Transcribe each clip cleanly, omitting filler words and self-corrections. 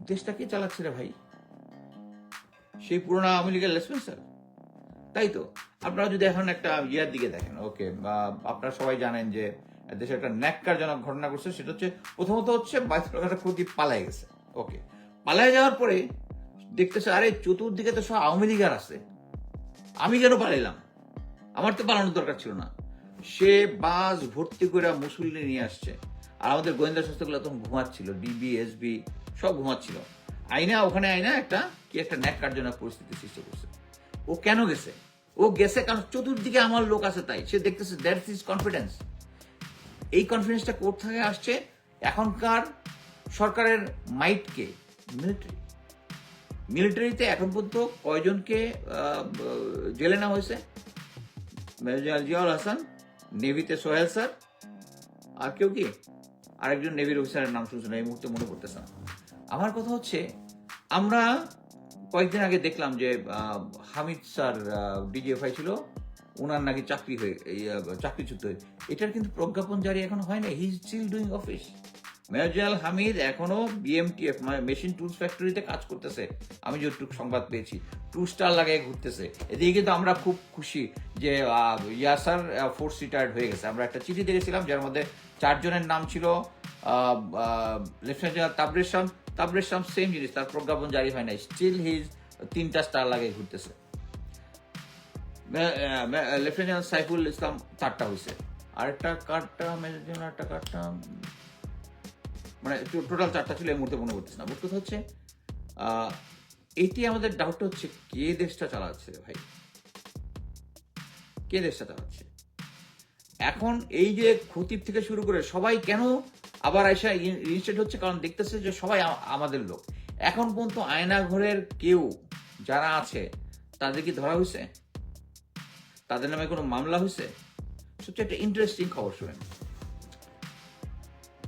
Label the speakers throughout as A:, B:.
A: দেশটা কে চালাচ্ছে রে ভাই? সেই পুরোনো আওয়ামী লীগের লেসপেন্সার? তাই তো। আপনারা যদি এখন একটা ইয়ার দিকে দেখেন, ওকে, আপনারা সবাই জানেন যে দেশে একটা ন্যাক্কারজনক ঘটনা ঘটছে। সেটা হচ্ছে, প্রথমত হচ্ছে বাইতুল খতিব পালায় গেছে। ওকে, পালায় যাওয়ার পরে দেখতেছে আরে চতুর্দিকে তো সব আওয়ামী লীগার আছে, আমি কেন পালাইলাম? আমার তো পালানোর দরকার ছিল না। সে বাস ভর্তি করে মুসল্লি নিয়ে আসছে, আর আমাদের গোয়েন্দা সংস্থাগুলো তখন ঘুমাচ্ছিল, ডিবি এসবি সব ঘুমাচ্ছিল। ওখানে একটা ন্যাক্কারজনক পরিস্থিতি সৃষ্টি করছে। ও কেন গেছে? ও গেছে কারণ চতুর্দিকে আমার লোক আছে, তাই সে দেখতেছে দ্যাটস ইজ কনফিডেন্স। এই কনফিডেন্সটা কোথা থেকে আসছে? এখনকার সরকারের মাইটকে মিলিটারিতে এখন পর্যন্ত কয়জনকে জেলে নেওয়া হয়েছে? মেজর জিয়াউল হাসান, নেভিতে সোহেল স্যার, আর কেউ কি? আরেকজন নেভির অফিসারের নাম শুনছে না, এই মুহূর্তে মনে পড়তেছে না। আমার কথা হচ্ছে, আমরা কয়েকদিন আগে দেখলাম যে হামিদ স্যার ডিজিএফআই ছিল, ওনার নাকি চাকরিচ্যুত হয়ে, এটার কিন্তু প্রজ্ঞাপন জারি এখন হয় না। He is still doing office. Major Hamid এখনো বিএমটিএফ মানে মেশিন টুলস ফ্যাক্টরিতে কাজ করতেছে, আমি যতটুকু সংবাদ পেয়েছি। 2 স্টার লাগাই ঘুরতেছে। এদিকে কিন্তু আমরা খুব খুশি যে ইয়াসার ফোর্স রিটায়ার্ড হয়ে গেছে। আমরা একটা চিঠি দেখেছিলাম যার মধ্যে 4 জনের নাম ছিল। লেফটেন্যান্ট জেনারেল তাবরেজ শাম সেম জিনিস, তার প্রজ্ঞাপন জারি হয় নাই, স্টিল হিজ 3টা স্টার লাগাই ঘুরতেছে। লেফটেন্যান্ট জেনারেল সাইফুল ইসলাম 4টা হয়েছে, আরেকটা কার্ডটা মেজর জেনারেল একটা কার্ডটা, মানে টোটাল 4টা ছিল, এই মুহূর্তে মনে করতেছে না। বুঝতে হচ্ছে এটি আমাদের ডাউট হচ্ছে, কে দেশটা চালাচ্ছে ভাই? কে দেশটা চালাচ্ছে? এখন এই যে খতিব থেকে শুরু করে সবাই কেন আবার আয়সা ইনস্টেড হচ্ছে? কারণ দেখতেছে যে সবাই আমাদের লোক। এখন পর্যন্ত আয়না ঘরের কেউ যারা আছে তাদের কি ধরা হয়েছে? তাদের নামে কোনো মামলা হয়েছে? সবচেয়ে একটা ইন্টারেস্টিং খবর শুনেন।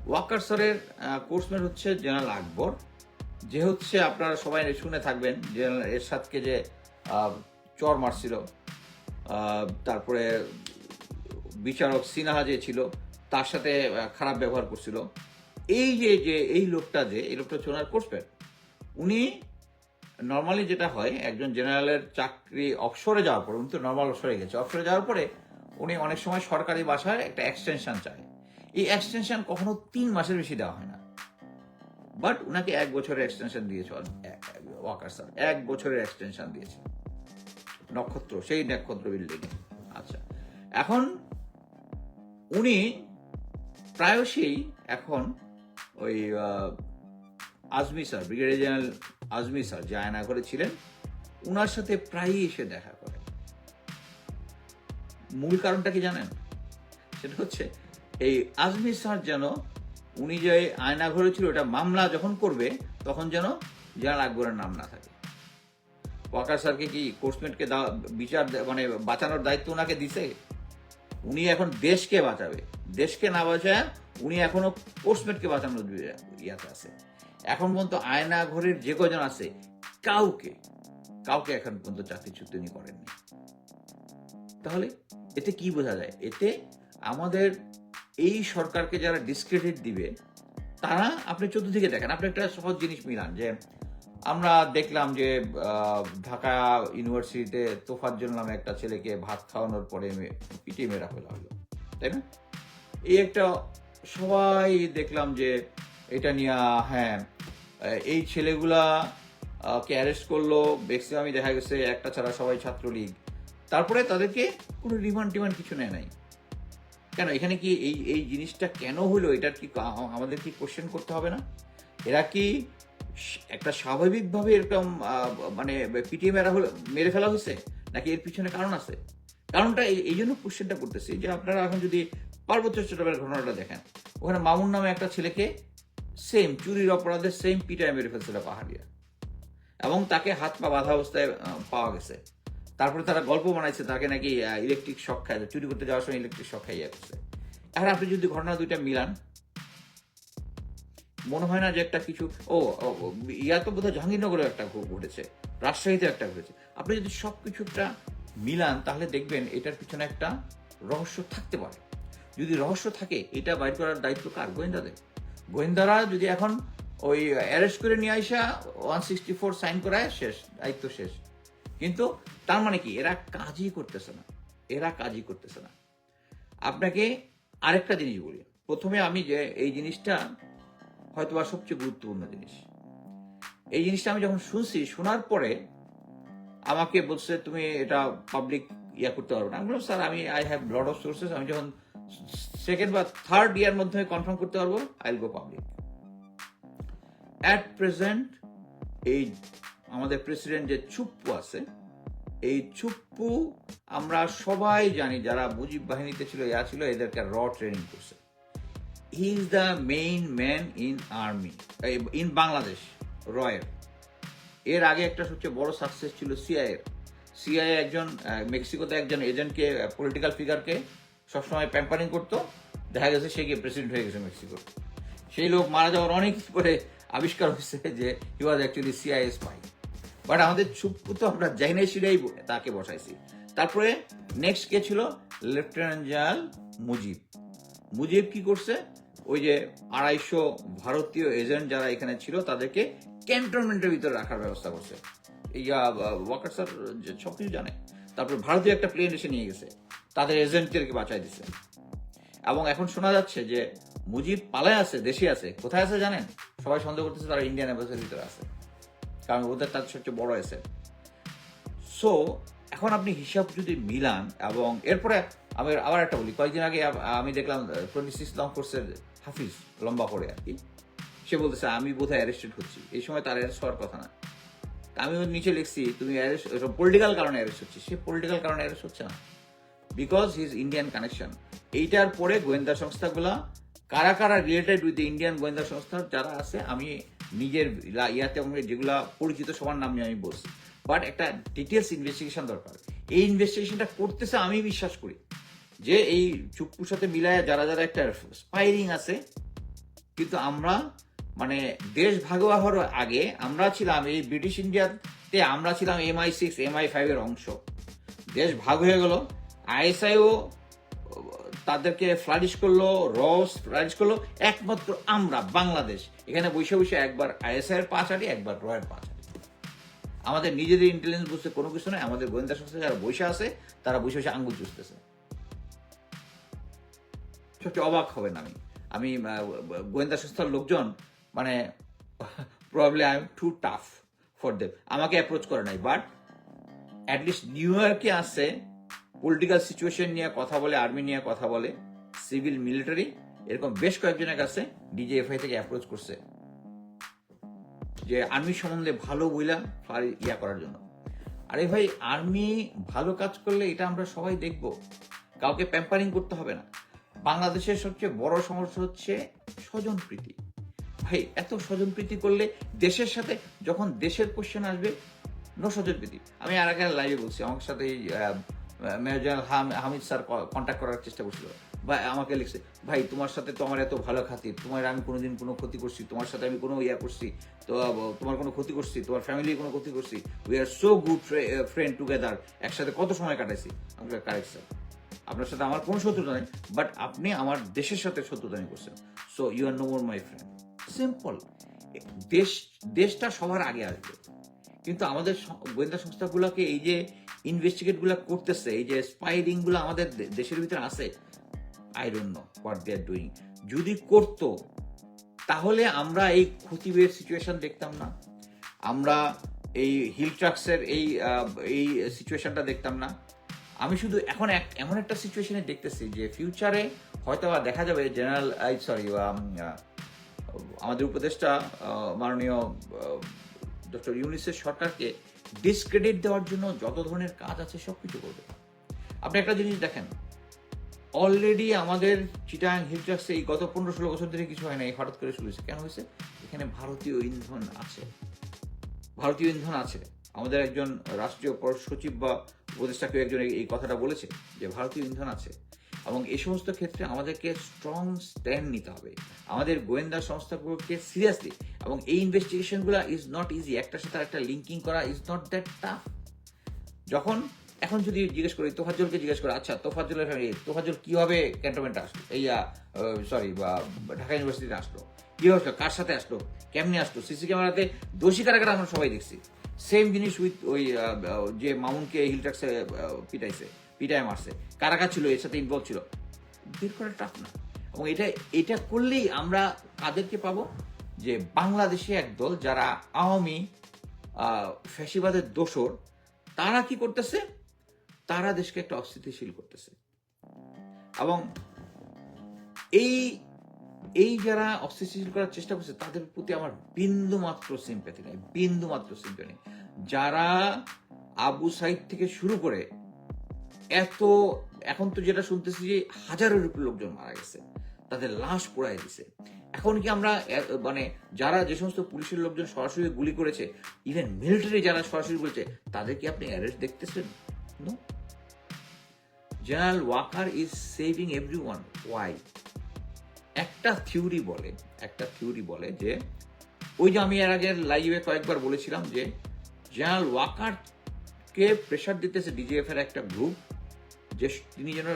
A: ওয়াকার স্যারের কোর্সমেট হচ্ছে জেনারেল আকবর, যে হচ্ছে আপনারা সবাই শুনে থাকবেন জেনারেল এরশাদকে যে চর মারছিল, তারপরে বিচারক সিনহা যে ছিল তার সাথে খারাপ ব্যবহার করছিল। এই লোকটা হচ্ছে ওনার কোর্সমেট। উনি নর্মালি যেটা হয়, একজন জেনারেলের চাকরি অবসরে যাওয়ার পরে, উনি তো নর্মাল অবসরে গেছে, অবসরে যাওয়ার পরে উনি অনেক সময় সরকারি বাসায় একটা এক্সটেনশন চায়। এই এক্সটেনশন কখনো 3 মাসের বেশি দেওয়া হয় না, বাট উনাকে 1 বছরের এক্সটেনশন দিয়েছে ওয়াকার স্যার, 1 বছরের এক্সটেনশন দিয়েছে সেই নক্ষত্র বিল্ডিং। আচ্ছা, এখন উনি প্রায়শই এখন ওই Azmi sir, brigadier general Azmi sir যে আয়নাঘরে ছিলেন, উনার সাথে প্রায়ই এসে দেখা করে। মূল কারণটা কি জানেন? সেটা হচ্ছে এই আজমি স্যার যেন উনি যে আয়নাঘরে ছিল, এটা মামলা যখন করবে তখন যেন জেনারেল আকবরের নাম না থাকে। ওয়াকার স্যারকে কি কোর্সমেটকে বিচার মানে বাঁচানোর দায়িত্ব ওনাকে দিছে? উনি এখন দেশকে বাঁচাবে, দেশকে না বাঁচায় উনি এখনো কোর্সমেটকে বাঁচানোর ইয়াতে আছে। এখন পর্যন্ত আয়না ঘরের যে কজন আছে কাউকে এখন পর্যন্ত চাকরিচ্যুত উনি করেননি। তাহলে এতে কি বোঝা যায়? এতে আমাদের এই সরকারকে যারা ডিসক্রেডিট দিবে তারা, আপনি চতুর্দিকে দেখেন, আপনি একটা সহজ জিনিস মিলান, যে আমরা দেখলাম যে ঢাকা ইউনিভার্সিটিতে তোফাজ্জল নামে একটা ছেলেকে ভাত খাওয়ানোর পরে পিটিয়ে মেরা ফেলা হলো, তাই না? এই একটা সবাই দেখলাম যে এটা নিয়ে, হ্যাঁ, এই ছেলেগুলা কে অ্যারেস্ট করলো, ম্যাক্সিমামই দেখা গেছে একটা ছাড়া সবাই ছাত্রলীগ। তারপরে তাদেরকে কোনো রিমান্ড টিমান্ড কিছু নেয় নাই কেন? এখানে কি এই জিনিসটা কেন হলো, এটার কি আমাদের কি কোশ্চেন করতে হবে না? এরা কি একটা স্বাভাবিকভাবে এরকম মানে পিটিয়ে মেরে ফেলা হয়েছে, নাকি এর পিছনে কারণ আছে? কারণটা এই জন্য কোশ্চেনটা করতেছি যে আপনারা এখন যদি পার্বত্য চট্টগ্রামের ঘটনাটা দেখেন, ওখানে মামুন নামে একটা ছেলেকে সেম চুরির অপরাধে সেম পিটায় মেরে ফেলছিল পাহাড়িয়া, এবং তাকে হাত পা বাঁধা অবস্থায় পাওয়া গেছে। তারপরে তারা গল্প বানাইছে তাকে নাকি ইলেকট্রিক শক খায়, চুরি করতে যাওয়ার সময় ইলেকট্রিক শক খাইয়া গেছে। এখন আপনি যদি ঘটনা দুইটা মিলান, মনে হয় না যে একটা কিছু ইয়া তো বোধহয় জাহাঙ্গীরনগরে একটা ঘটেছে, রাজশাহীতে একটা ঘটেছে। আপনি যদি সবকিছু একটা মিলান তাহলে দেখবেন এটার পিছনে একটা রহস্য থাকতে পারে। যদি রহস্য থাকে, এটা বাইর করার দায়িত্ব কার? গোয়েন্দাদের। গোয়েন্দারা যদি এখন ওই অ্যারেস্ট করে নিয়ে আইসা 164 সাইন করায় শেষ, দায়িত্ব শেষ। কিন্তু তার মানে কি, এরা কাজই করতেছে না, এরা কাজই করতেছে না। আপনাকে আরেকটা জিনিস বলি, প্রথমে আমি যে এই জিনিসটা হয়তো বা সবচেয়ে গুরুত্বপূর্ণ জিনিস, এই জিনিসটা আমি যখন শুনছি, শোনার পরে আমাকে বলছে তুমি এটা পাবলিক ইয়া করতে পারবে না। আমি বললাম স্যার আমি I have lot of sources, আমি যখন সেকেন্ড বা থার্ড ইয়ার মধ্যে কনফার্ম করতে পারবো I will go public. At present এই আমাদের প্রেসিডেন্ট যে চুপ্পু আছে, এই চুপ্পু আমরা সবাই জানি, যারা মুজিব বাহিনীতে ছিল, ইয়া ছিল, এদেরকে র ট্রেনিং করছে। He is the main man in army in Bangladesh, রয়ের। এর আগে একটা সবচেয়ে বড় সাকসেস ছিল সিআইএ একজন মেক্সিকোতে একজন এজেন্টকে, পলিটিক্যাল ফিগারকে সবসময় প্যাম্পারিং করতো, দেখা গেছে সে গিয়ে প্রেসিডেন্ট হয়ে গেছে মেক্সিকোর। সেই লোক মারা যাওয়ার অনেক পরে আবিষ্কার হয়েছে যে he was actually CIA spy. But আমাদের চুপ্পু তো আমরা জাইনে সেটাই তাকে বসাইছি। তারপরে নেক্সট কে ছিল, লেফটেন্যান্ট জেনারেল মুজিব কি করছে, ওই যে 250 ভারতীয় এজেন্ট যারা এখানে ছিল তাদেরকে ক্যান্টনমেন্টের ভিতরে রাখার ব্যবস্থা করছে। ওয়াকার স্যার সবকিছু জানে। তারপর ভারতীয় একটা প্লেন এসে নিয়ে গেছে, তাদের এজেন্টদেরকে বাঁচাই দিছে। এবং এখন শোনা যাচ্ছে যে মুজিব পালায় আছে, দেশে আছে। কোথায় আছে জানেন? সবাই সন্দেহ করতেছে তারা ইন্ডিয়ান এম্বাসির ভিতরে আছে, কারণ ওদের তার সবচেয়ে বড় এসে। সো এখন আপনি হিসাব যদি মিলান, এবং এরপরে আমি আবার একটা বলি, কয়েকদিন আগে আমি দেখলাম 26 লং কোর্সের হাফিজ, লম্বা করে আর কি, সে বলতেছে আমি বোধহয় অ্যারেস্টেড হচ্ছি। এই সময় তার অ্যারেস্ট হওয়ার কথা না। আমি ওর নিচে লিখছি তুমি অ্যারেস্ট, পলিটিক্যাল কারণে অ্যারেস্ট হচ্ছে। সে পলিটিক্যাল কারণে অ্যারেস্ট হচ্ছে না, বিকজ হিজ ইন্ডিয়ান কানেকশন। এইটার পরে গোয়েন্দা সংস্থাগুলা কারা কারা রিলেটেড উইথ ইন্ডিয়ান গোয়েন্দা সংস্থার যারা আছে, আমি নিজের ইয়াতে যেগুলা পরিচিত সবার নাম নিয়ে আমি বলছি। বাট একটা ডিটেলস ইনভেস্টিগেশন দরকার। এই ইনভেস্টিগেশনটা করতেছে, আমি বিশ্বাস করি যে এই চুপ্পুর সাথে মিলায় যারা যারা একটা স্পাইরিং আছে। কিন্তু আমরা মানে দেশ ভাগ হওয়ার আগে আমরা ছিলাম এই ব্রিটিশ ইন্ডিয়াতে, আমরা ছিলাম MI6 MI5 এর অংশ। দেশ ভাগ হয়ে গেল, ISIও তাদেরকে ফ্লারিশ করলো, রস ফ্লারিশ করলো, একমাত্র আমরা বাংলাদেশ এখানে বসে বসে একবার ISI এর পা চাটি, একবার রয়ের পা চাটি। আমাদের নিজেদের ইন্টেলিজেন্স বুঝতে কোনো কিছু নয়। আমাদের গোয়েন্দা সংস্থা যারা বসে আছে তারা বসে বসে আঙ্গুল চুষতেছে। সবচেয়ে অবাক হবেন আমি গোয়েন্দা সংস্থার লোকজন মানে probably I am too tough for them, আমাকে অ্যাপ্রোচ করে নাই। বাট অ্যাটলিস্ট নিউ ইয়র্কে আসছে, পলিটিক্যাল সিচুয়েশন নিয়ে কথা বলে, আর্মি নিয়ে কথা বলে, সিভিল মিলিটারি, এরকম বেশ কয়েকজনের কাছে DJFI থেকে অ্যাপ্রোচ করছে যে আর্মি সম্বন্ধে ভালো বইলা ইয়া করার জন্য। আরে ভাই, আর্মি ভালো কাজ করলে এটা আমরা সবাই দেখব, কাউকে প্যাম্পারিং করতে হবে না। বাংলাদেশের সবচেয়ে বড় সমস্যা হচ্ছে স্বজনপ্রীতি। ভাই, এত স্বজনপ্রীতি করলে দেশের সাথে যখন দেশের কোশ্চেন আসবে, নো স্বজনপ্রীতি। আমি আর আগে লাইভে বলছি, আমার সাথে major general Hamid sir contact করার চেষ্টা করছিল, বা আমাকে লিখছে, ভাই তোমার সাথে তো আমার এত ভালো খাতির, তোমার আমি কোনোদিন কোনো ক্ষতি করছি, তোমার সাথে আমি কোনো ইয়া করছি তো, তোমার কোনো ক্ষতি করছি, তোমার ফ্যামিলির কোনো ক্ষতি করছি, we are so good friend together, একসাথে কত সময় কাটাইছি। আমি কারেক্ট স্যার, আপনার সাথে আমার কোনো শত্রুতা নেই, বাট আপনি আমার দেশের সাথে শত্রুতানি করছেন, so you are no more my friend. Simple. দেশটা সবার আগে আসবে। কিন্তু আমাদের গোয়েন্দা সংস্থাগুলোকে এই যে ইনভেস্টিগেটগুলো করতেছে, এই যে স্পাইরিংগুলো আমাদের দেশের ভিতরে আছে, I don't know what they are doing. যদি করতো তাহলে আমরা এই খতিবের সিচুয়েশন দেখতাম না, আমরা এই হিল ট্রাক্সের এই সিচুয়েশনটা দেখতাম না। আমি শুধু এখন এমন একটা সিচুয়েশনে দেখতেছি যে ফিউচারে হয়তো দেখা যাবে জেনারেল আমাদের উপদেষ্টা মাননীয় ডক্টর ইউনূসের সরকারকে ডিসক্রেডিট দেওয়ার জন্য যত ধরনের কাজ আছে সবকিছু করবে। আপনি একটা জিনিস দেখেন, অলরেডি আমাদের চিটাগাং হিল ট্রাক্সে এই গত 15-16 বছর ধরে কিছু হয় না, হঠাৎ করে শুরু হয়েছে। কেন হয়েছে? এখানে ভারতীয় ইন্ধন আছে। আমাদের একজন রাষ্ট্রীয় সচিব বা উপদেষ্টা কেউ একজন এই কথাটা বলেছে যে ভারতীয় ইন্ধন আছে, এবং এই সমস্ত ক্ষেত্রে আমাদেরকে স্ট্রং স্ট্যান্ড নিতে হবে, আমাদের গোয়েন্দা সংস্থাগুলোকে সিরিয়াসলি। এবং এই ইনভেস্টিগেশনগুলো ইজ নট ইজি, একটার সাথে একটা লিঙ্কিং করা ইজ নট দ্যাট টাফ। যখন এখন যদি জিজ্ঞেস করি, তোফাজ্জলকে জিজ্ঞেস করে, আচ্ছা তোফাজ্জলের ফ্যামিলি, তোফাজ্জল কিভাবে ক্যান্টনমেন্টে আসলো, সরি বা ঢাকা ইউনিভার্সিটিতে আসলো, কিভাবে আসলো, কার সাথে আসলো, কেমনি আসলো, সিসি ক্যামেরাতে দোষী কারা কারা আমরা সবাই দেখছি। সেম জিনিস উইথ ওই যে মামুনকে হিলট্যাক্সে পিটায় মারছে, কারা কারা ছিল এর সাথে ইনভলভ ছিল, বের করা টাফ না। এবং এটা করলেই আমরা কাদেরকে পাবো, যে বাংলাদেশে একদল যারা আওয়ামী ফ্যাসিবাদের দোসর, তারা কি করতেছে, তারা দেশকে একটা অস্থিতিশীল করতেছে। এবং এই যারা অস্থিতিশীল করার চেষ্টা করছে তাদের প্রতি আমার বিন্দু মাত্র সিম্প্যাথি নেই, বিন্দু মাত্র সিম্প্যাথি নেই। যারা আবু সাইদ থেকে শুরু করে এখন তো যেটা শুনতেছি যে হাজারের উপর লোকজন মারা গেছে, তাদের লাশ পোড়াই দিছে। এখন কি আমরা মানে যারা যে সমস্ত পুলিশের লোকজন সরাসরি গুলি করেছে, ইভেন মিলিটারি যারা সরাসরি বলেছে, তাদের কি আপনি অ্যারেস্ট দেখতেছেন? No. General Waker is saving everyone. Why? একটা থিওরি বলে যে, ওই যে আমি এর আগে লাইভে কয়েকবার বলেছিলাম যে জেনারেল ওয়াকারকে প্রেশার দিতেছে ডিজিএফ এর একটা গ্রুপ, যে তিনি যেন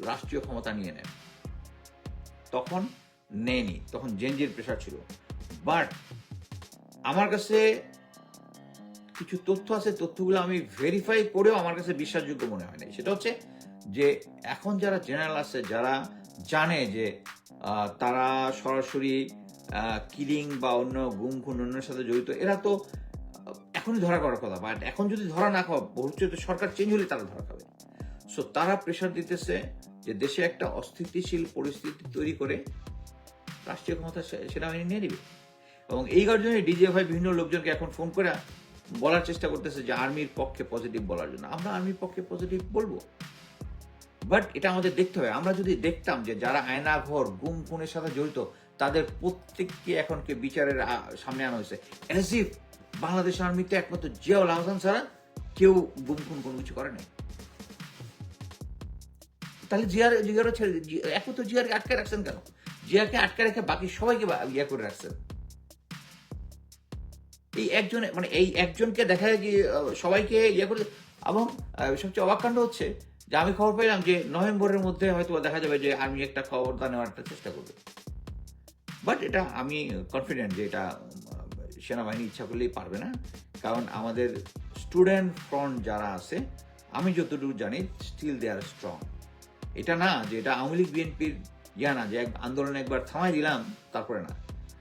A: রাষ্ট্রীয় ক্ষমতা নিয়ে নেন। তখন নেয়নি, তখন জেনজির প্রেশার ছিল। বাট আমার কাছে কিছু তথ্য আছে, তথ্যগুলো আমি ভেরিফাই করেও আমার কাছে বিশ্বাসযোগ্য মনে হয় না। সেটা হচ্ছে যে এখন যারা জেনারেল আছে, যারা জানে যে তারা সরাসরি কিলিং বা অন্য গুম খুন অন্যের সাথে জড়িত, এরা তো এখনই ধরা করার কথা। বাট এখন যদি ধরা না খাওয়া, ভবিষ্যতে সরকার চেঞ্জ হলে তারা ধরা খাবে। সো তারা প্রেশার দিতেছে যে দেশে একটা অস্থিতিশীল পরিস্থিতি তৈরি করে রাষ্ট্রীয় ক্ষমতা সেনাবাহিনী নিয়ে নিবে। এবং এই কারণে ডিজিএফআই বিভিন্ন লোকজনকে এখন ফোন করে বলার চেষ্টা করতেছে যে আর্মির পক্ষে পজিটিভ বলার জন্য। আমরা আর্মির পক্ষে পজিটিভ বলবো, বাট এটা আমাদের দেখতে হবে। আমরা যদি দেখতাম যে যারা আয়নাঘর গুম খুনের সাথে জড়িত, তাদের প্রত্যেককে এখনকে বিচারের সামনে আনা হয়েছে, অ্যাজ ইফ বাংলাদেশ আর্মিতে একমাত্র জিয়াউল আহসান ছাড়া কেউ গুম খুন কোনো কিছু করে নাই। তাহলে জিয়ারও ছেড়ে এখন তো জিয়ারকে আটকে রাখছেন কেন? জিয়াকে আটকে রেখে বাকি সবাইকে ইয়ে করে রাখছেন। এই একজনকে দেখা যায় যে সবাইকে ইয়ে করে। এবং সবচেয়ে অবাক কাণ্ড হচ্ছে যে আমি খবর পেলাম যে নভেম্বরের মধ্যে হয়তো দেখা যাবে যে আর্মি একটা খবরটা নেওয়ার একটা চেষ্টা করবে। বাট এটা আমি কনফিডেন্ট যে এটা সেনাবাহিনী ইচ্ছা করলেই পারবে না। কারণ আমাদের স্টুডেন্ট ফ্রন্ট যারা আছে, আমি যতটুকু জানি, স্টিল দে আর স্ট্রং। এটা না যে এটা আওয়ামী লীগ বিএনপির না যে আন্দোলন একবার থামাই দিলাম তারপরে না।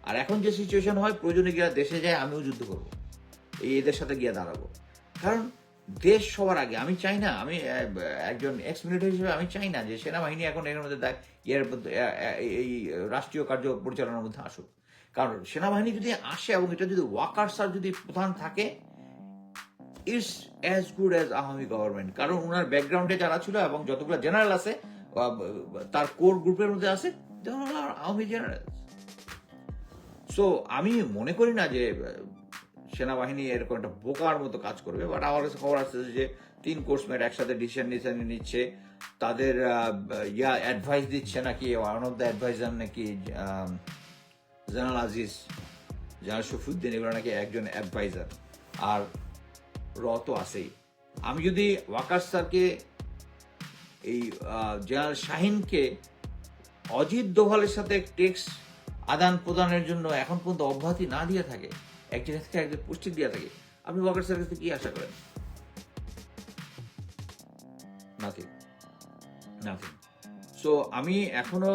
A: আর এখন যে সিচুয়েশন হয়, প্রয়োজনে গিয়ে দেশে যায়, আমিও যুদ্ধ করবো, এদের সাথে গিয়ে দাঁড়াবো। কারণ দেশ সবার আগে। আমি চাই না, আমি একজন এক্স মিলিটারি হিসেবে আমি চাই না যে সেনাবাহিনী এখন এর মধ্যে এই রাষ্ট্রীয় কার্য পরিচালনার মধ্যে আসুক। কারণ সেনাবাহিনী যদি আসে এবং এটা যদি ওয়াকার স্যার যদি প্রধান থাকে, it's as good as Awami government. কারণ ওনার ব্যাকগ্রাউন্ডে যারা ছিল এবং যতগুলো জেনারেল আছে তার কোর গ্রুপের মধ্যে আছে, আওয়ামী জেনারেল। সো আমি মনে করি না যে সেনাবাহিনী এরকম একটা বোকার মতো কাজ করবে। বাট আমার কাছে খবর আসছে যে 3 কোর্সমেট একসাথে ডিসিশন নিচ্ছে, তাদের অ্যাডভাইস দিচ্ছে নাকি, ওয়ান অফ দ্য অ্যাডভাইজার নাকি জেনারেল আজিজ, জেনারেল শফিউদ্দিন, এগুলো নাকি একজন অ্যাডভাইজার। আর তো আছেই। আমি যদি ওয়াকার স্যারকে, এই জেনারেল শাহিনকে অজিত দোভালের সাথে টেক্সট আদান প্রদানের জন্য এখন পর্যন্ত অব্যাহতি না দিয়ে থাকে, একজনের থেকে একজন পোস্টিং দিয়ে থাকে, আপনি ওয়াকার স্যারের কাছে কি আশা করেন? নাথিং। সো আমি এখনো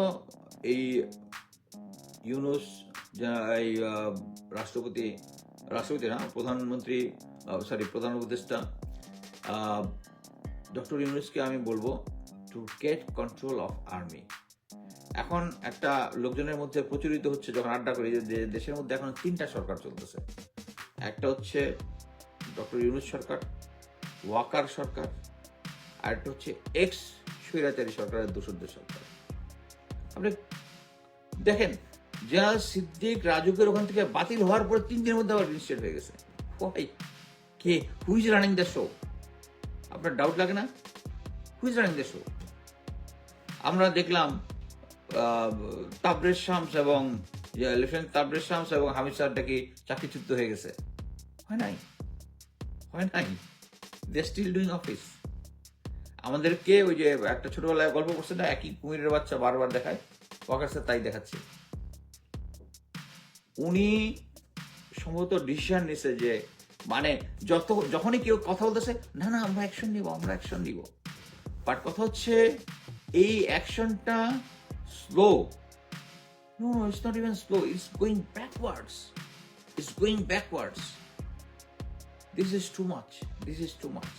A: এই ইউনূস, এই রাষ্ট্রপতি না, প্রধান উপদেষ্টা ডক্টর ইউনূসকে আমি বলবো to get control of army. এখন একটা লোকজনের মধ্যে প্রচলিত হচ্ছে, যখন আড্ডা করি, যে দেশের মধ্যে এখন 3টা সরকার চলতেছে। একটা হচ্ছে ডক্টর ইউনূস সরকার, ওয়াকার সরকার, আর একটা হচ্ছে এক্স স্বৈরাচারী সরকারের দোসরদের সরকার। আপনি দেখেন, জেনারেল সিদ্দিক রাজুকের ওখান থেকে বাতিল হওয়ার পরে 3 দিনের মধ্যে আবার রিজিস্টার্ড হয়ে গেছে। Who is running the show? আপনার ডাউট লাগে না? Who is running the show? আমরা দেখলাম তাবরেজ শামস এবং লেফটেন্যান্ট তাবরেজ শামস এবং হামিদ স্যারটা কি চাকরিচ্যুত হয়ে গেছে? হয় নাই। দে স্টিল ডুইং অফিস। আমাদেরকে ওই যে একটা ছোটবেলায় গল্প করছে না, একই কুমিরের বাচ্চা বারবার দেখায়, ওয়াকার তাই দেখাচ্ছে। উনি সম্ভবত ডিসিশন নিছে যে মানে যখনই কেউ কথা বলতেছে, না না আমরা অ্যাকশন নিব, বাট কথা হচ্ছে এই অ্যাকশনটা slow. No, it's not even slow, it's going backwards. This is too much.